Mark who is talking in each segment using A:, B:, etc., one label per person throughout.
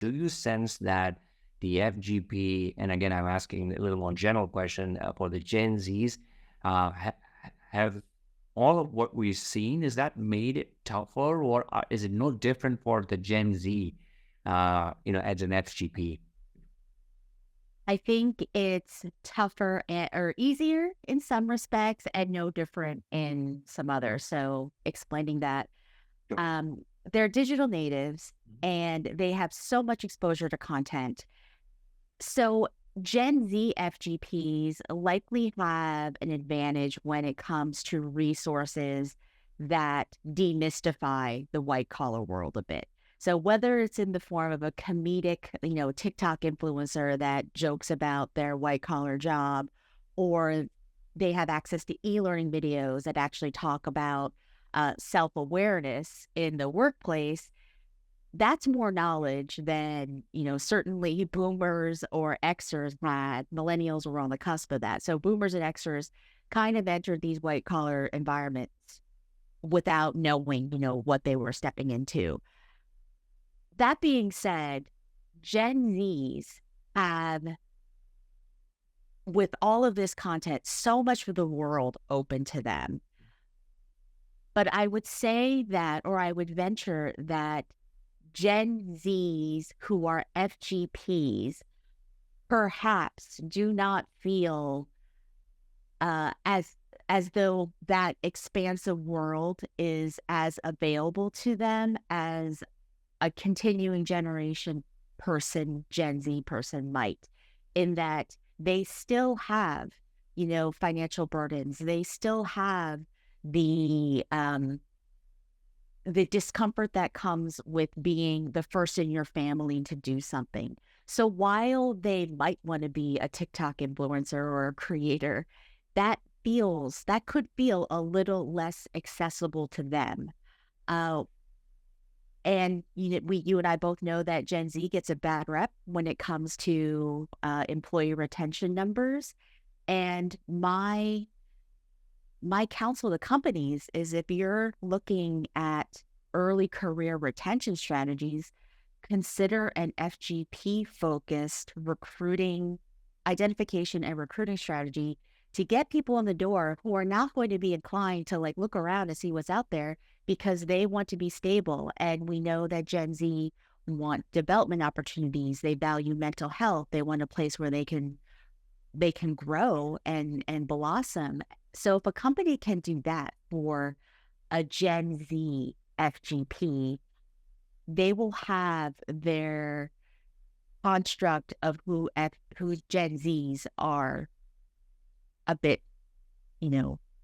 A: Do you sense that the FGP, and again, I'm asking a little more general question for the Gen Zs, have all of what we've seen, is that made it tougher, or is it no different for the Gen Z, as an FGP?
B: I think it's tougher or easier in some respects and no different in some others. So explaining that
A: Sure.
B: um, they're digital natives and they have so much exposure to content. So Gen Z FGPs likely have an advantage when it comes to resources that demystify the white collar world a bit. So whether it's in the form of a comedic, TikTok influencer that jokes about their white collar job, or they have access to e-learning videos that actually talk about self-awareness in the workplace, that's more knowledge than, certainly boomers or Xers had. Millennials were on the cusp of that. So boomers and Xers kind of entered these white collar environments without knowing, what they were stepping into. That being said, Gen Zs have, with all of this content, so much of the world open to them. But I would say that, or I would venture that Gen Zs who are FGPs perhaps do not feel as though that expansive world is as available to them as a continuing generation person, Gen Z person might, in that they still have, financial burdens. They still have the um, the discomfort that comes with being the first in your family to do something. So while they might want to be a TikTok influencer or a creator, that could feel a little less accessible to them. Uh, and you and I both know that Gen Z gets a bad rep when it comes to employee retention numbers. And my counsel to companies is if you're looking at early career retention strategies, consider an FGP focused recruiting, identification and recruiting strategy to get people in the door who are not going to be inclined to like look around and see what's out there because they want to be stable. And we know that Gen Z want development opportunities. They value mental health. They want a place where they can grow and blossom. So if a company can do that for a Gen Z FGP, they will have their construct of who Gen Zs are a bit,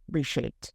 B: reshaped.